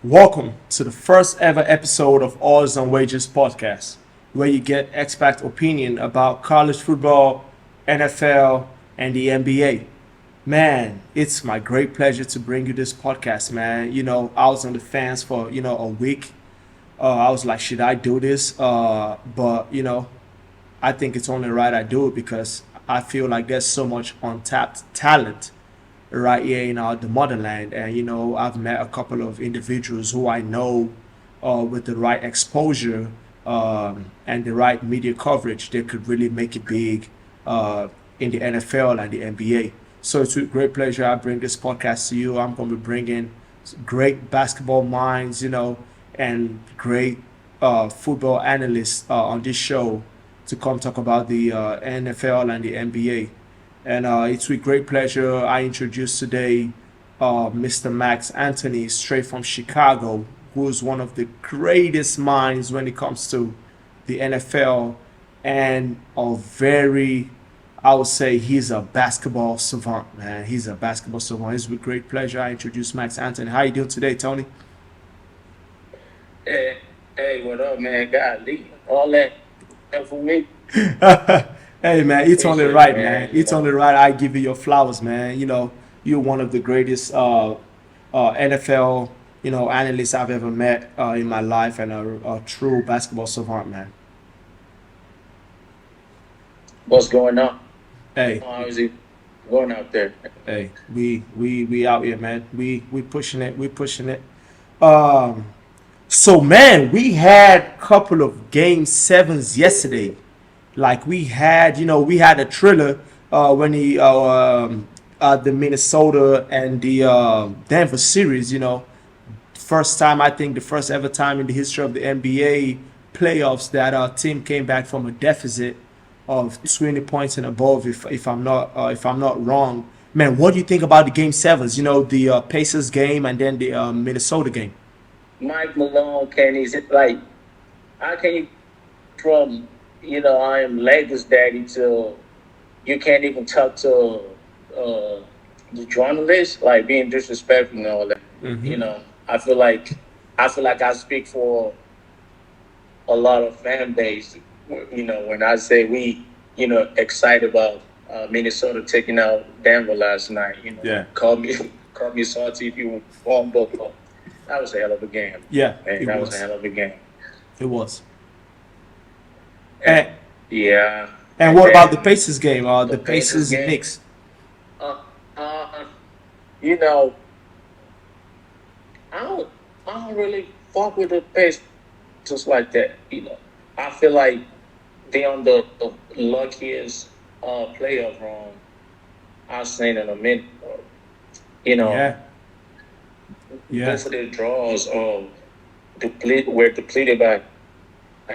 Welcome to the first ever episode of Odds on Wagers podcast, where you get expert opinion about college football, NFL, and the NBA. Man, it's my great pleasure to bring you this podcast, man. I was on the fence for, a week. I was like, should I do this? But I think it's only right I do it because I feel like there's so much untapped talent right here in the motherland. And I've met a couple of individuals who I know with the right exposure and the right media coverage, they could really make it big in the NFL and the NBA. So it's with great pleasure I bring this podcast to you. I'm going to be bringing great basketball minds, and great football analysts on this show to come talk about the NFL and the NBA. And it's with great pleasure I introduce today Mr. Max Anthony, straight from Chicago, who is one of the greatest minds when it comes to the NFL, and I would say he's a basketball savant, man. He's a basketball savant. It's with great pleasure I introduce Max Anthony. How you doing today, Tony? Hey, what up, man? Golly, all that for me. Hey man, it's only Appreciate it, right, man. man. It's only right I give you your flowers, man. You're one of the greatest NFL analysts I've ever met in my life, and a true basketball savant, man. What's going on? Hey, How is it going out there? hey, we out here, man. We pushing it. We pushing it. Um, so man, we had a couple of game sevens yesterday. Like we had a thriller when the Minnesota and the Denver series. First time, I think the first ever time in the history of the NBA playoffs that our team came back from a deficit of 20 points and above. If I'm not wrong, man, what do you think about the game sevens? The Pacers game and then the Minnesota game. Mike Malone, can he like? How can you from I am Lakers daddy to you can't even talk to uh, the journalists like being disrespectful and all that. Hmm. You know, I feel like I speak for a lot of fan base. When I say we, excited about Minnesota taking out Denver last night. Yeah, Call me call me salty if you want, but that was a hell of a game. yeah, Man, it that was a was. hell of a game. It was. And, And yeah, and and what about the then Pacers game? the The Pacers Pacers game. Knicks. Uh, uh, you know, I don't, I don't really fuck with the Pacers like that. I feel like they on the luckiest playoff run I've seen in a minute. You know, Yeah, yeah, both of their draws were depleted by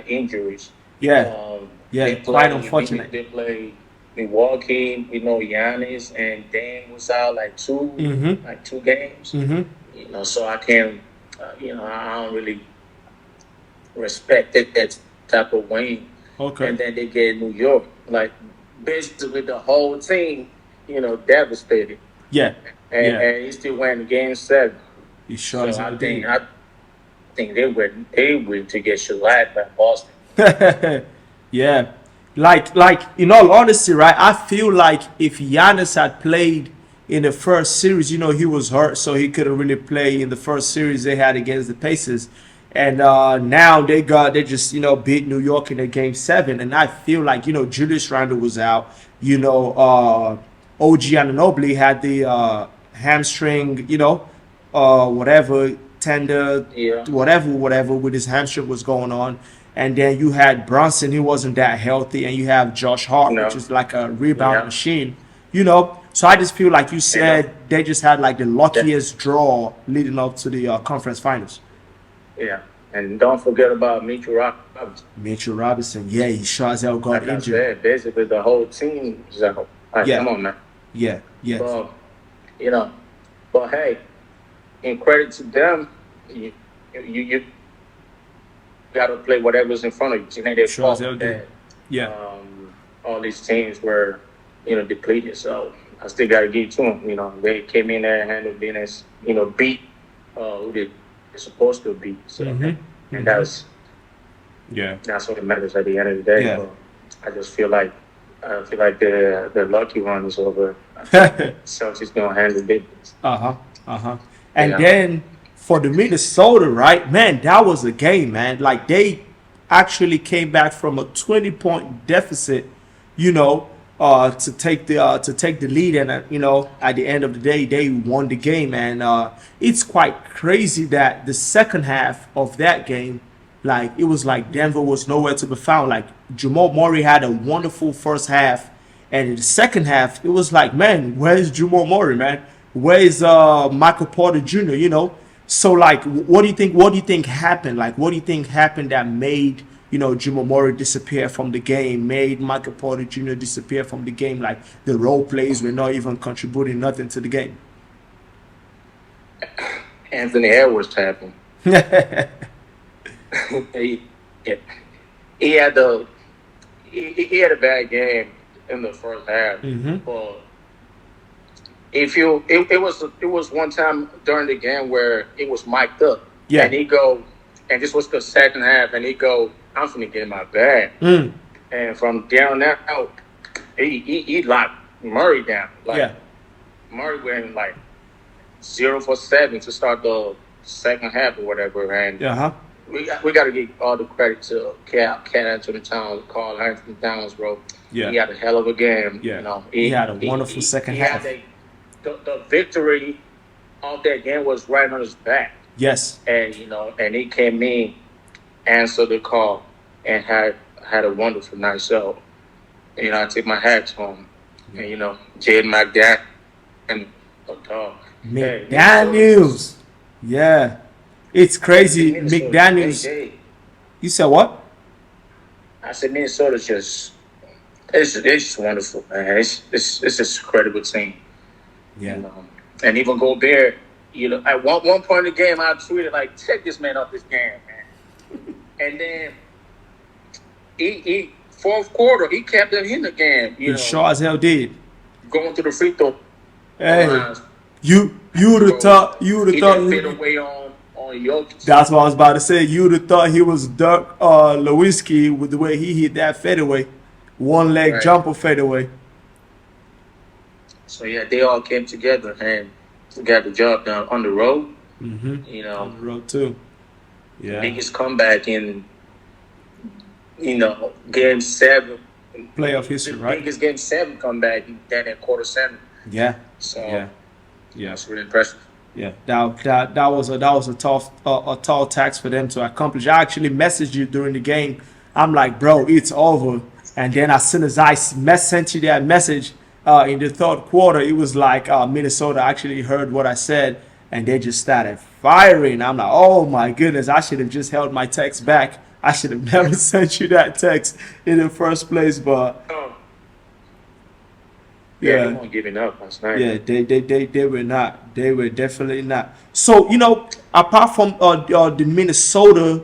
injuries. yeah, Um, yeah. they Quite play unfortunate. they play Milwaukee. Giannis and Dame was out Mm-hmm. like two games. Mm-hmm. So I can, I don't really respect that type of win. Okay. And then they get New York, like basically the whole team, devastated, Yeah, yeah. and he still went game seven. He sure So as hell did. I think they were to get shellacked by Boston. Yeah. Like in all honesty, right? I feel like if Giannis had played in the first series, he was hurt, so he couldn't really play in the first series they had against the Pacers. And now they just beat New York in the game seven, and I feel like Julius Randle was out. OG Anunoby had the hamstring, whatever tender, Yeah, whatever with his hamstring was going on. And then you had Bronson, he wasn't that healthy, and you have Josh Hart, which no, is like a rebound yeah, machine. So I just feel like you and said they just had like the that, luckiest draw leading up to the conference finals. yeah, and don't forget about Mitchell Robinson. Mitchell Robinson, yeah, he sure as hell got Like I injured. said, basically the whole team is out. Like, Yeah, come on, man. yeah, yes. But you know, but hey, in credit to them, you got to play whatever's in front of you. It ain't their Sure as fault hell did. that Yeah, all these teams were, depleted. So I still got to give it to them. They came in there and handled business. Beat who did it's supposed to be. So, Mm-hmm. and Mm-hmm. Yeah. that's what matters at the end of the day. Yeah. But I just feel like the lucky one is over. I think Celtics gonna handle business. Uh-huh. Uh-huh. You And know, then for the Minnesota, right? Man, that was a game, man. Like they actually came back from a 20-point deficit, you know, to take the lead, and at the end of the day, they won the game. And it's quite crazy that the second half of that game, like it was like Denver was nowhere to be found. Like Jamal Murray had a wonderful first half, and in the second half, it was like, man, where's Jamal Murray, man? Where is Michael Porter Jr.? So like, what do you think? What do you think happened? Like, what do you think happened that made Jamal Murray disappear from the game, made Michael Porter Jr. disappear from the game? Like the role plays were not even contributing nothing to the game. Anthony Edwards happened. he, he had the he had a bad game in the first half, Mm-hmm. but it was one time during the game where it was mic'd up, Yeah. and he go, and this was the second half, and he go, I'm finna get in my bag, Mm. and from down there out, he locked Murray down, like Yeah. Murray went like 0 for 7 to start the second half or whatever, and Uh-huh. we got to give all the credit to Cat Anthony Towns, Carl Anthony Towns, bro. Yeah. He had a hell of a game. Yeah. You know, He had a wonderful second half. The victory of that game was right on his back, Yes. and and he came in, answered the call, and had a wonderful night. So, I take my hat to him, and Jaden McDaniel and dog. McDaniels. Yeah. It's crazy. Minnesota, McDaniels. You said what? I said Minnesota's it's just wonderful, man. It's just a credible team. Yeah. And even Gobert, at one point in the game, I tweeted like, "Take this man off this game, man." And then he fourth quarter, he kept him in the game. He sure as hell did. Going to the free throw Hey, lines. you would have thought He didn't fit away on Jokic. That's what I was about to say. You would have thought he was Dirk Nowitzki with the way he hit that fadeaway, one leg Right. jumper fadeaway. So yeah, they all came together and got the job done on the road. Mm-hmm. On the road too. Yeah. Biggest comeback in game 7. Playoff history, right? Biggest game 7 comeback then at quarter 7. Yeah. So Yeah. Yeah. that's really impressive. Yeah, that was a tall task for them to accomplish. I actually messaged you during the game. I'm like, bro, it's over. And then as soon as I sent you that message in the third quarter, it was like Minnesota actually heard what I said and they just started firing. I'm like, oh my goodness, I should have just held my text back. I should have never sent you that text in the first place, but. Yeah, they weren't giving up last night. Yeah, they were not. They were definitely not. So apart from the Minnesota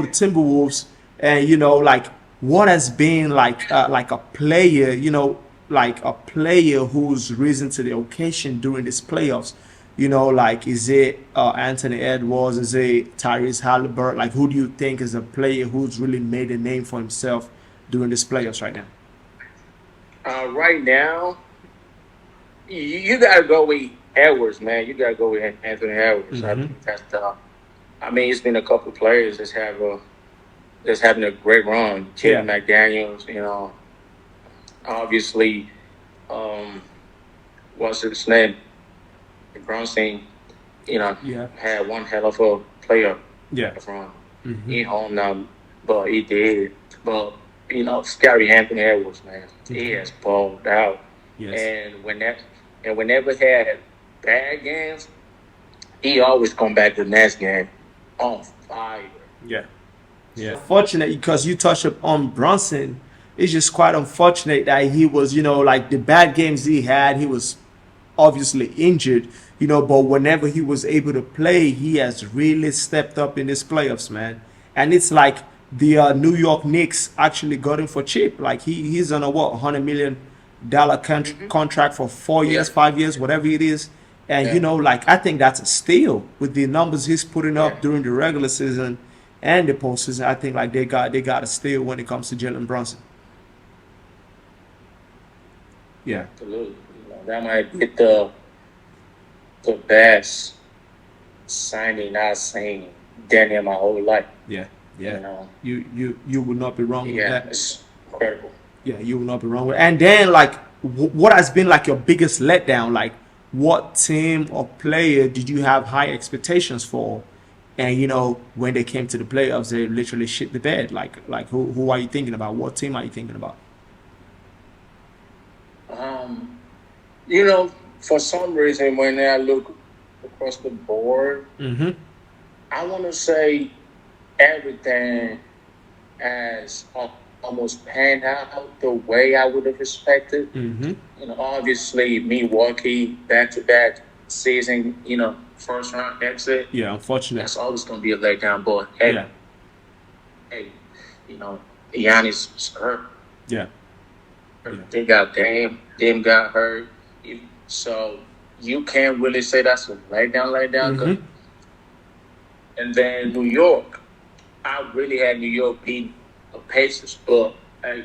Timberwolves, and like what has been like a player, like a player who's risen to the occasion during these playoffs. Like is it Anthony Edwards? Is it Tyrese Halliburton? Like who do you think is a player who's really made a name for himself during these playoffs right now? Right now, you got to go with Edwards, man. You got to go with Anthony Edwards. I think that's it's been a couple of players that's having a great run. Jaden McDaniels, obviously, what's his name? Brunson, had one hell of a player. Yeah. Run. He home now, but he did. But scary Anthony Edwards, man. He has balled out. Yes. And whenever he had bad games, he always come back to the next game on fire. Yeah. Yeah. Fortunate because you touched on Brunson. It's just quite unfortunate that he was, like the bad games he had, he was obviously injured, but whenever he was able to play, he has really stepped up in this playoffs, man. And it's like the New York Knicks actually got him for cheap. Like he's on a $100 million contract for 4 years, 5 years, whatever it is. And Yeah. like I think that's a steal with the numbers he's putting Yeah. up during the regular season and the postseason. I think like they got a steal when it comes to Jalen Brunson. Yeah, Absolutely. That might be the best signing I've seen done in my whole life. yeah, You yeah. know. You would not be wrong with Yeah, that. it's incredible. Yeah, you will not be wrong with. And then like, what has been like your biggest letdown? Like, what team or player did you have high expectations for? And when they came to the playoffs, they literally shit the bed. Like who are you thinking about? What team are you thinking about? Um, you know, for some reason, when I look across the board, Mm-hmm. I want to say everything has almost panned out the way I would have expected. Mm-hmm. Obviously Milwaukee back to back season, first round exit. Yeah, unfortunate. That's always gonna be a letdown. But hey, Yeah, hey, you know, Giannis was hurt. yeah, yeah. They got Dame got hurt. So you can't really say that's a letdown. Mm-hmm. And then New York, I really had New York beat the Pacers, but hey,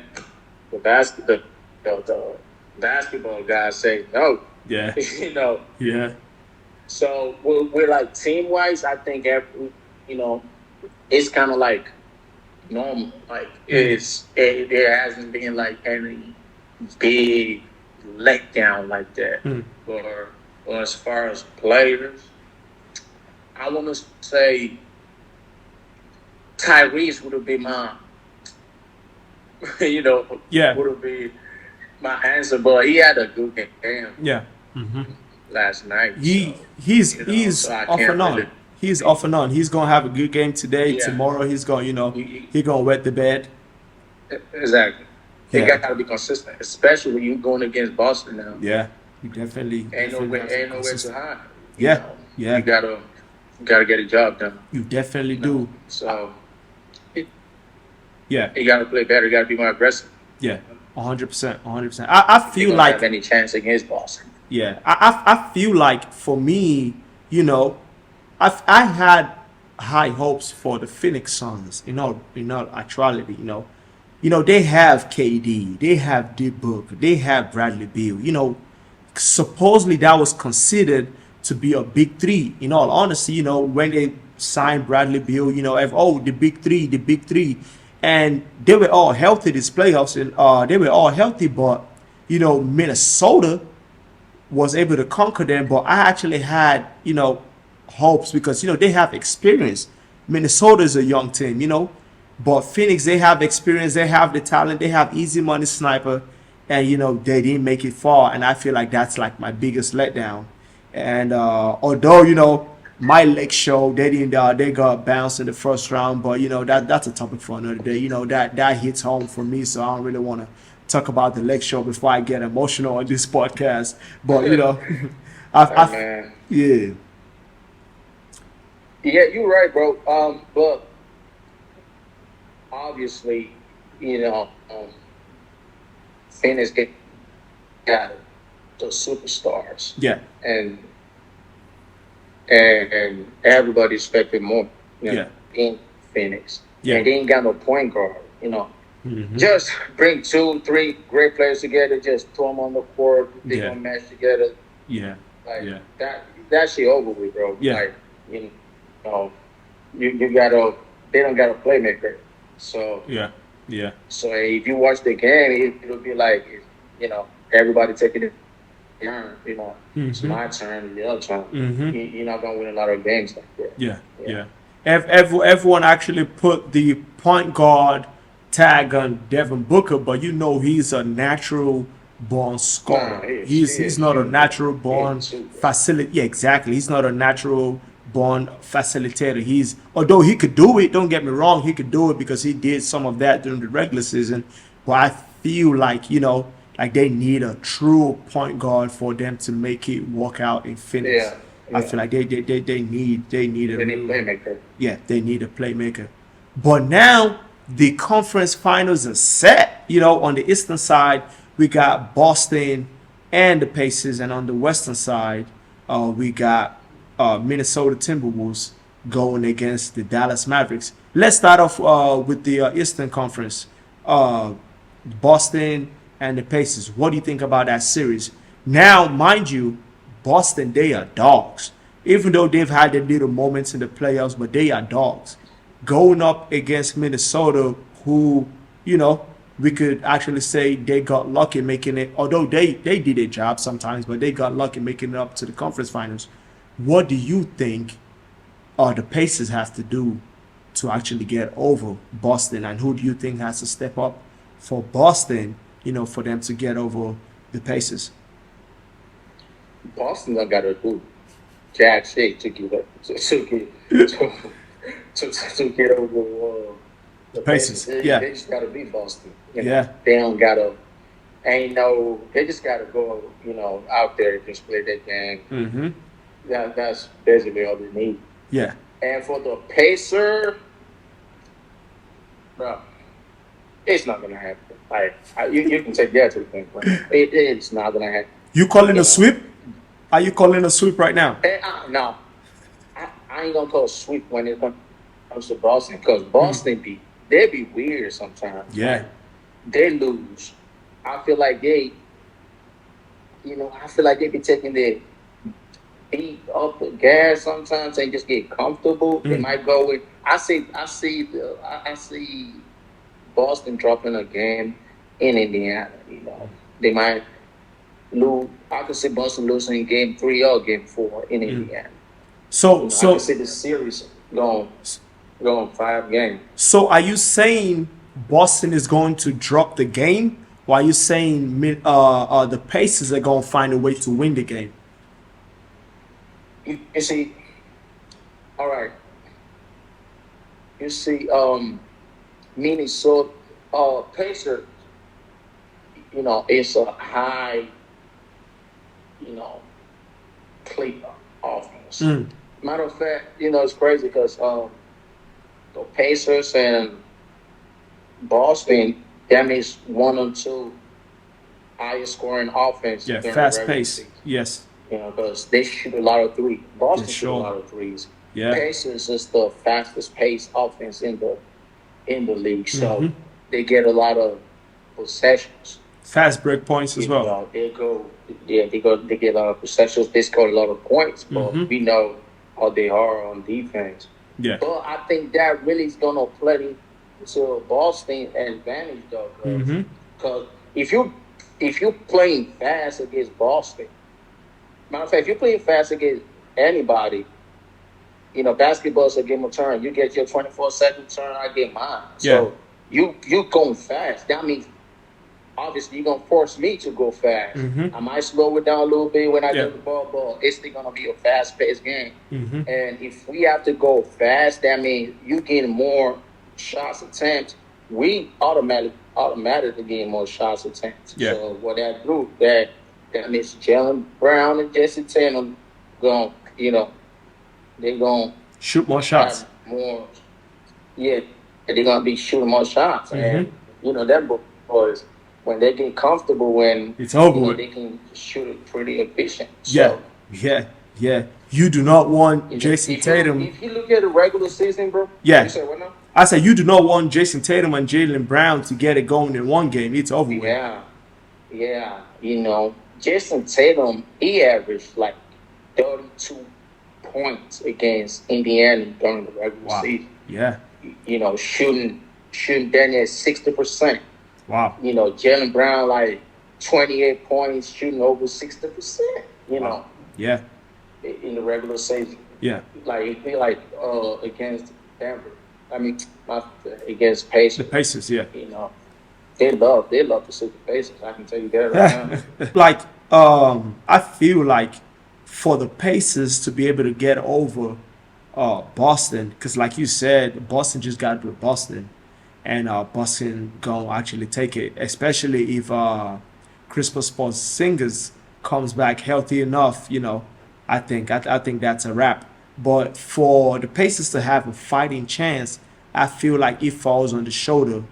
the basketball guys say no. Yeah, you know, yeah. so we're like team wise. I think it's kind of like normal. Like there hasn't been like any big letdown like that. Mm. Or as far as players, I want to say Tyrese would have been my, Yeah, would have been my answer. But he had a good game yeah. Mm-hmm. last night. He So, he's so I off can't and on. really. He's off and on. He's gonna have a good game today. Yeah, Tomorrow he's gonna he- he gonna wet the bed. exactly. They Yeah, got to be consistent, especially when you're going against Boston now. yeah. You definitely Ain't definitely have to be nowhere to consistent. hide. Yeah, yeah. You gotta get a job done. You definitely You know, do. so Yeah, you gotta play better. You gotta be more aggressive. yeah. 100%, 100%. I If you're feel gonna have like any chance against Boston. yeah. I feel like for me, I had high hopes for the Phoenix Suns. In all actuality, they have KD, they have D Book, they have Bradley Beal. Supposedly that was considered to be a big three. In all honesty, when they signed Bradley Beal, the big three, and they were all healthy this playoffs, and they were all healthy, but Minnesota was able to conquer them. But I actually had hopes because they have experience. Minnesota is a young team, but Phoenix, they have experience, they have the talent, they have easy money sniper, and they didn't make it far. And I feel like that's like my biggest letdown. And although my leg show they got bounced in the first round, but that's a topic for another day. That hits home for me, so I don't really want to talk about the leg show before I get emotional on this podcast. But Hey, I man. yeah, Yeah, you're right, bro. But obviously, Phoenix got the superstars, yeah, and and everybody expected more. yeah, In Phoenix, yeah. and they ain't got no point guard. Hmm. Just bring 2, 3 great players together. Just throw them on the court. They Yeah. gonna match together. Yeah, Like yeah, that shit over with, bro. yeah, Like know, you gotta. They don't got a playmaker. So yeah, yeah, if you watch the game, it'll be like everybody taking it. Turn. It's hmm, my turn. It's your turn. hmm, You're not gonna win a lot of games like that. yeah, Yeah. yeah. Everyone actually put the point guard tag on Devin Booker, but he's a natural born scorer. Nah, he He's not a shoot, natural he born shoot, bro. facility. Yeah, exactly. He's not a natural born facilitator. Although he could do it. Don't get me wrong, he could do it because he did some of that during the regular season. But I feel like like they need a true point guard for them to make it work out in Phoenix. Yeah, I yeah. feel like they need a They need real playmaker. yeah, they need a playmaker. But now the conference finals are set. On the eastern side, we got Boston and the Pacers, and on the western side, We got Minnesota Timberwolves going against the Dallas Mavericks. Let's start off with the Eastern Conference. Uh, Boston and the Pacers. What do you think about that series? Now, mind you, Boston, they are dogs. Even though they've had their little moments in the playoffs, but they are dogs. Going up against Minnesota, who, you know, we could actually say they got lucky making it, although they did their job sometimes, but they got lucky making it up to the conference finals. What do you think the Pacers have to do to actually get over Boston, and who do you think has to step up for Boston, for them to get over the Pacers? Boston done got to do jack shit to get up to get over the Pacers, They, yeah. they just got to beat Boston. Yeah. They don't got to. They just got to go. Out there and just play that game. Mm-hmm. That's basically all they need. Yeah. And for the Pacer, bro, it's not gonna happen. You can take that to the bank, but it's not gonna happen. You calling a sweep? Are you calling a sweep right now? No, I ain't gonna call a sweep when it comes to Boston because Boston they be weird sometimes. Yeah. They lose. I feel like they be taking their feet up the gas sometimes. They just get comfortable. They might go with. I see Boston dropping a game in Indiana. They might lose. I could see Boston losing game 3 or game 4 in Indiana. So I could see the series going 5 games. So are you saying Boston is going to drop the game, or are you saying the Pacers are going to find a way to win the game? You see, all right. You see, Minnesota Pacers, it's a high, clip offense. Matter of fact, it's crazy because the Pacers and Boston, that means 1 or 2 highest scoring offense. Yeah, during fast the regular pace. season. Yes. Because they shoot a lot of threes. Boston Yeah, shoot sure. a lot of threes. Yeah. Pacers is the fastest paced offense in the league, so they get a lot of possessions. Fast break points as well. They get a lot of possessions. They score a lot of points, but we know how they are on defense. Yeah. But I think that really is gonna play to Boston advantage though, because if you playing fast against Boston, matter of fact, if you're playing fast against anybody, basketball's a game of turn. You get your 24-second turn, I get mine. So you going fast. That means obviously you're gonna force me to go fast. I might slow it down a little bit when I get the ball, but it's still gonna be a fast-paced game. And if we have to go fast, that means you getting more shots attempts. We automatically getting more shots attempts. Yeah. So what that do, that means Jalen Brown and Jason Tatum going, they're going Shoot more shots. more. Yeah, they're gonna be shooting more shots, and them boys when they get comfortable, when It's over with. they can shoot it pretty efficient. Yeah. So, Yeah. You do not want Jason Tatum. If you look at the regular season, bro. Yeah. You said what now? I said you do not want Jason Tatum and Jalen Brown to get it going in one game. It's over with. Yeah. Jason Tatum, he averaged like 32 points against Indiana during the regular season. Yeah. Shooting down at 60%. Wow. Jalen Brown like 28 points, shooting over 60%. Wow. Yeah. In the regular season. Yeah. Like against Denver. I mean, against Pacers. The Pacers, yeah. They love to see the Pacers. I can tell you that right now. I feel like for the Pacers to be able to get over Boston, because like you said, Boston just got with Boston, and Boston gonna actually take it, especially if Kristaps Porzingis comes back healthy enough. I think that's a wrap. But for the Pacers to have a fighting chance, I feel like it falls on the shoulder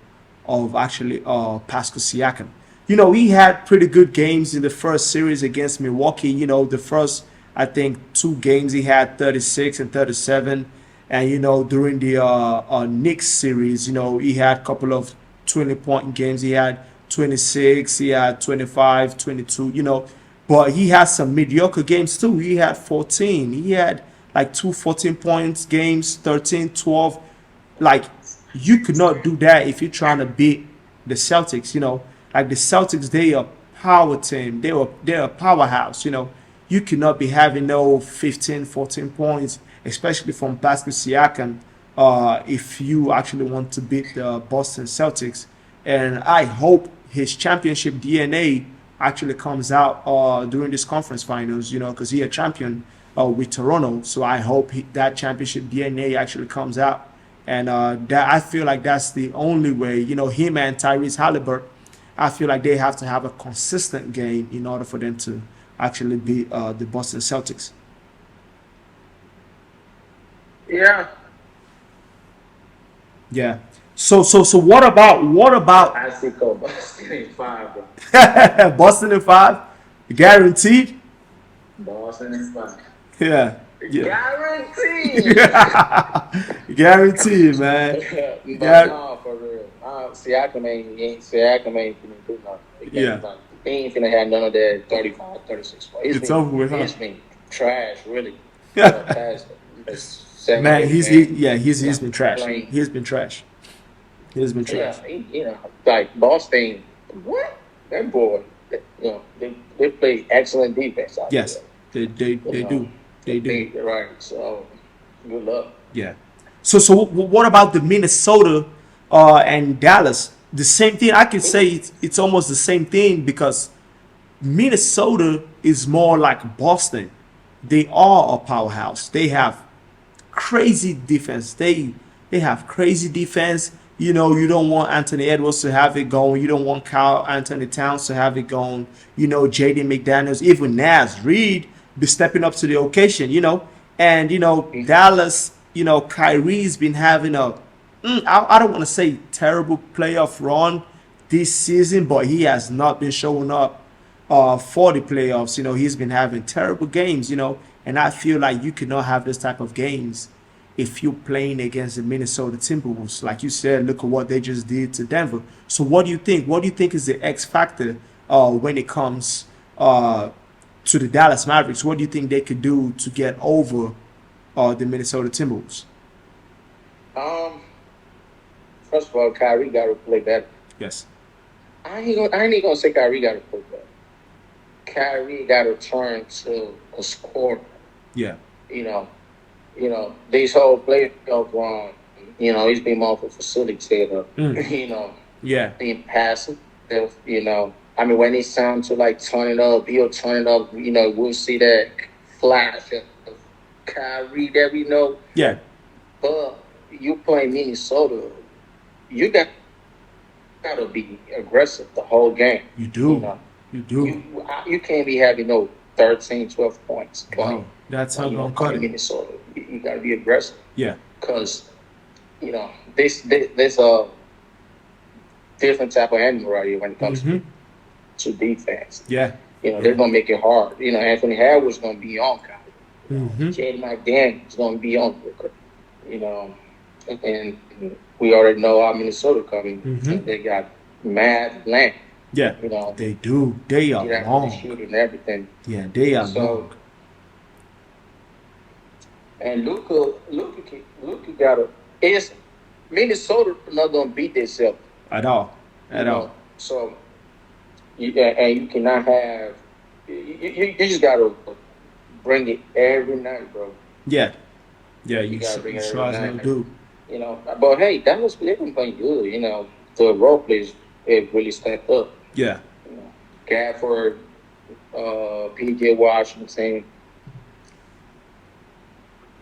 of actually Pascal Siakam. He had pretty good games in the first series against Milwaukee. The first, I think 2 games he had 36 and 37. And during the Knicks series, he had a couple of 20-point games. He had 26, he had 25, 22. But he had some mediocre games too. He had 14. He had like two 14 points games, 13, 12. Like, you could not do that if you're trying to beat the Celtics. Like the Celtics, they are power team. They're a powerhouse. You cannot be having no 15, 14 points, especially from Pascal Siakam, if you actually want to beat the Boston Celtics. And I hope his championship DNA actually comes out during this conference finals, because he a champion with Toronto. So I hope that championship DNA actually comes out. And that I feel like that's the only way, him and Tyrese Halliburton, I feel like they have to have a consistent game in order for them to actually beat the Boston Celtics. Yeah. Yeah. So what about I see Boston in 5, bro. Boston in 5? Guaranteed? Boston in 5. Yeah. Yeah. Guaranteed. Guaranteed, man. But no, for real. Siakam ain't finna do nothing. Yeah. He ain't finna have none of that 35, 36 points. It's over with, huh? He's been trash, really. Past Man, he's been trash. Playing. He's been trash. He's been trash. Yeah, like Boston. What? That boy. They play excellent defense out Yes, there. they do. They do. Right. So, good luck. Yeah. So what about the Minnesota and Dallas? The same thing. I can say it's almost the same thing because Minnesota is more like Boston. They are a powerhouse. They have crazy defense. They have crazy defense. You don't want Anthony Edwards to have it going. You don't want Carl Anthony Towns to have it going. Jaden McDaniels, even Naz Reid be stepping up to the occasion. And Dallas. Kyrie's been having I don't want to say terrible playoff run this season, but he has not been showing up for the playoffs. He's been having terrible games. And I feel like you cannot have this type of games if you're playing against the Minnesota Timberwolves. Like you said, look at what they just did to Denver. So what do you think? What do you think is the X factor when it comes to the Dallas Mavericks? What do you think they could do to get over the Minnesota Timberwolves? First of all, Kyrie got to play better. Yes. I ain't even gonna say Kyrie got to play better. Kyrie got to turn to a scorer. Yeah. This whole playoff run, he's been more of a facilitator. Yeah. Being passive. When it's time to like turn it up, he'll turn it up. We'll see that flash of Kyrie that we know. Yeah. But you play Minnesota, you got to be aggressive the whole game. You do. You do. You can't be having no 13, 12 points. Wow. That's how you're going to cut it. Minnesota, you got to be aggressive. Yeah. Because, there's a different type of animal right here when it comes to defense. Yeah. They're going to make it hard. Anthony Howard's going to be on Kyrie. Jaden McDaniels is going to be on Booker. And we already know how Minnesota coming. They got Matt Lamb. Yeah. They do. They are long. Shooting and everything. Yeah, they are long. And Luka got a. It's Minnesota not gonna beat themselves at all. So, you cannot have. You just gotta bring it every night, bro. Yeah. You gotta bring it sure every as night. do. But hey, Dallas they've been playing good. The role players have really stepped up. Yeah. Gafford, PJ Washington.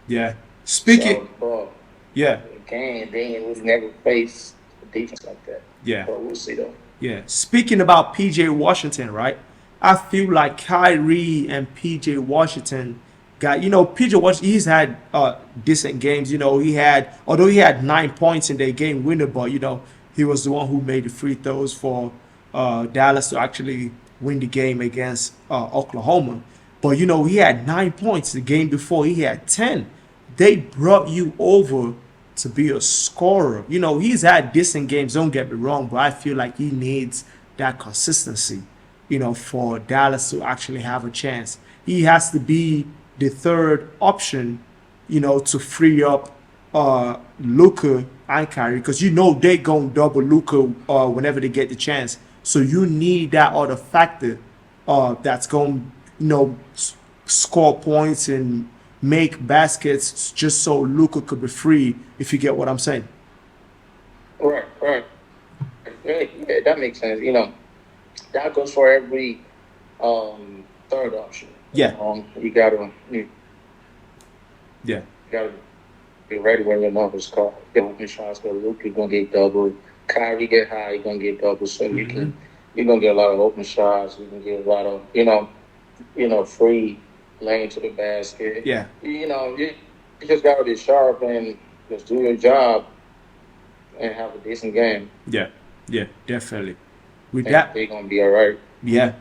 Yeah. Speaking. Yeah. They was never faced a defense like that. Yeah. But we'll see though. Yeah. Speaking about PJ Washington, right? I feel like Kyrie and PJ Washington got, PJ Washington, he's had decent games. Although he had 9 points in their game winner, but he was the one who made the free throws for Dallas to actually win the game against Oklahoma. But he had 9 points the game before. He had 10. They brought you over to be a scorer. He's had decent games. Don't get me wrong, but I feel like he needs that consistency. For Dallas to actually have a chance, he has to be the third option. To free up Luka and Kyrie, because they gonna double Luka whenever they get the chance. So you need that other factor that's gonna score points and make baskets just so Luka could be free. If you get what I'm saying. Right. Yeah, that makes sense. That goes for every third option. Yeah. You gotta Yeah. be ready when your numbers call. Get open shots, because Luka gonna get double. Kyrie get high, he gonna get double. So you're gonna get a lot of open shots. You can get a lot of free lane to the basket. Yeah. You just gotta be sharp and just do your job and have a decent game. Yeah. Yeah. Definitely. With And that, they're gonna be all right. yeah.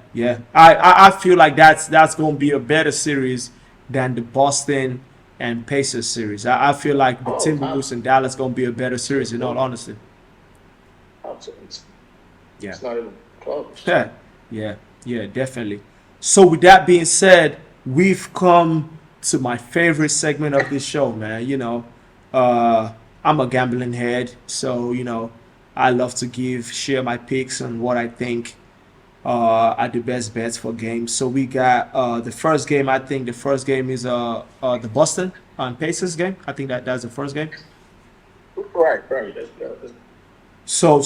I feel like that's gonna be a better series than the Boston and Pacers series. I feel like the Timberwolves and Dallas gonna be a better series, in all honesty. Yeah. It's not even close. Yeah, definitely. So with that being said, we've come to my favorite segment of this show, man. I'm a gambling head, so I love to share my picks on what I think are the best bets for games. So we got the first game. I think the first game is the Boston and Pacers game. I think that's the first game. Right. That's So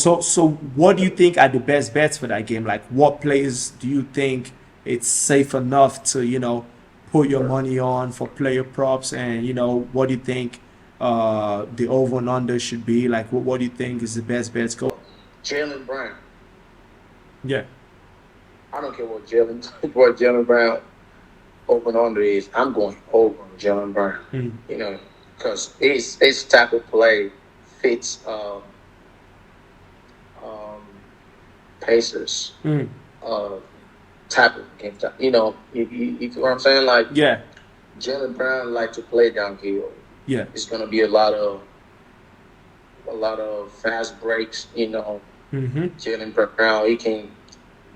what do you think are the best bets for that game? Like, what players do you think it's safe enough to put your money on for player props? And what do you think the over and under should be? Like, what do you think is the best bets? Go. Jaylen Brown. Yeah. I don't care what Jaylen Brown over and under is. I'm going over on Jaylen Brown. Because his type of play fits Pacers type of game. You know what I'm saying? Like, Yeah. Jaylen Brown like to play downhill. Yeah. It's gonna be a lot of fast breaks. Jaylen Brown, he can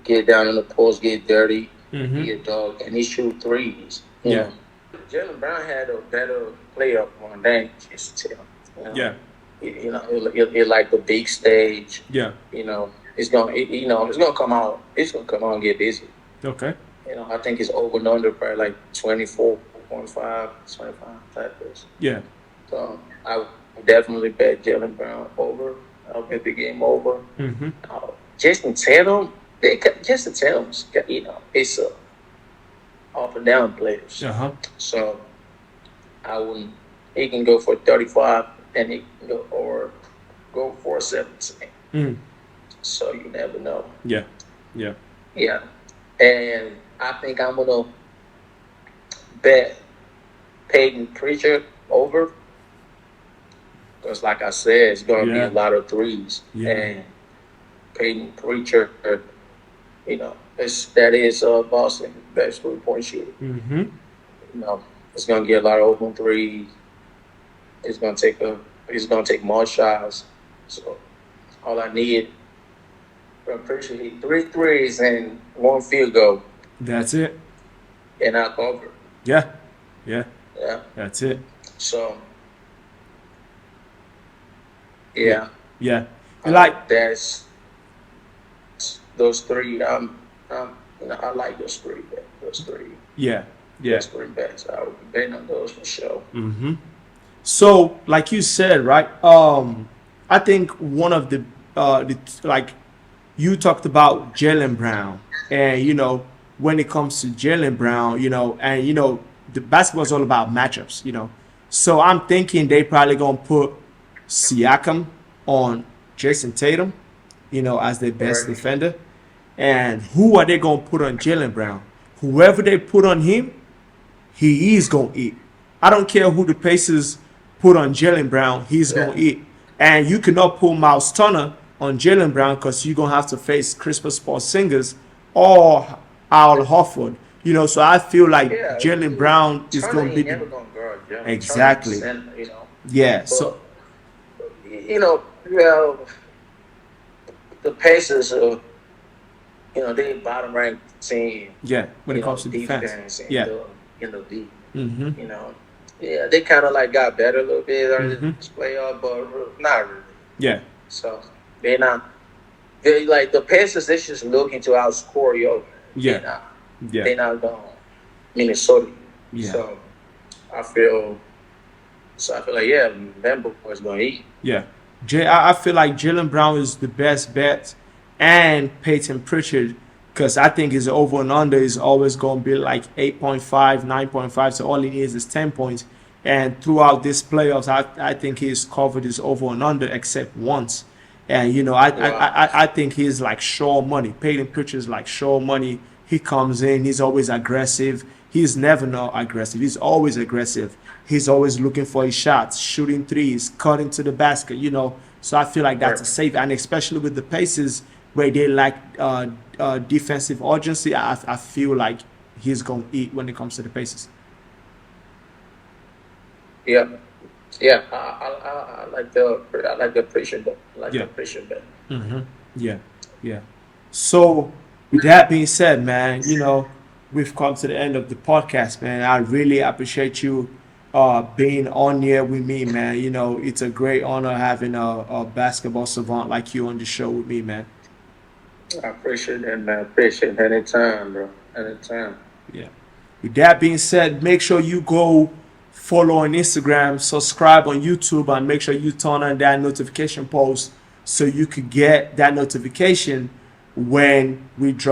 get down in the post, get dirty, be a dog, and he shoot threes. You know. Jaylen Brown had a better player on than Jason Tatum. Yeah. It like the big stage. Yeah. It's gonna come out. It's gonna come out and get busy. Okay. I think it's over and under probably like 24.5, 25 type of. Yeah. So I would definitely bet Jaylen Brown over. I'll bet the game over. Jason Tatum, Jason Tatum's it's a up and down players. So I wouldn't. He can go for 35, and he can go for 17. So you never know. Yeah. And I think I'm gonna bet Peyton Pritchard over, because, like I said, it's gonna be a lot of threes. And Peyton Pritchard, that is Boston's best 3-point shooter. It's gonna get a lot of open threes. It's gonna take more shots. So all I need from Pritchard, 3 threes and 1 field goal. That's it. And I cover. Yeah. That's it. So yeah. Like those 3. I like those 3. Those 3. Yeah. Those 3 bets. I would be betting on those for sure. So, like you said, right? I think one of the you talked about Jaylen Brown, and when it comes to Jaylen Brown, and the basketball is all about matchups, So I'm thinking they probably gonna put Siakam on Jason Tatum, as their best defender, and who are they gonna put on Jaylen Brown? Whoever they put on him, he is gonna eat. I don't care who the Pacers put on Jaylen Brown, he's gonna eat. And you cannot put Miles Turner on Jaylen Brown, because you're gonna have to face Kristaps Porzingis or Al Horford. You know, so I feel like Yeah, Jalen Brown is Turner going to be ain't never the gonna guard Jalen. exactly. Center, you know. Yeah. But So you know, well, the Pacers are, you know, they bottom ranked team, yeah, when it you comes know, to defense. defense Yeah. in the league. Mm-hmm. You know, yeah, they kind of like got better a little bit on Mm-hmm. this playoff, but not really. Yeah. So they're not. They like the Pacers. They just looking to outscore you. They Yeah. not. Yeah. They not going Minnesota. Yeah. So I feel. So I feel like yeah, Member is going to eat. Yeah. I feel like Jalen Brown is the best bet, and Peyton Pritchard, because I think his over and under is always going to be like 8.5, 9.5. So all he needs is 10 points. And throughout this playoffs, I think he's covered his over and under except once. And, you know, Wow. I think he's like sure money. Peyton Pritchard is like sure money. He comes in, he's always aggressive. He's never not aggressive. He's always aggressive. He's always looking for his shots, shooting threes, cutting to the basket, you know. So I feel like that's a safe, and especially with the Pacers where they lack defensive urgency, I feel like he's going to eat when it comes to the Pacers. Yeah. Yeah. I like the pressure bet. I like Yeah. the pressure bet. Mm-hmm. Yeah, yeah. So, with that being said, man, you know, we've come to the end of the podcast, man. I really appreciate you being on here with me, man. You know, it's a great honor having a basketball savant like you on the show with me, man. I appreciate that, man. Appreciate it. Anytime, bro. Anytime. Yeah. With that being said, make sure you go follow on Instagram, subscribe on YouTube, and make sure you turn on that notification post so you could get that notification when we drop.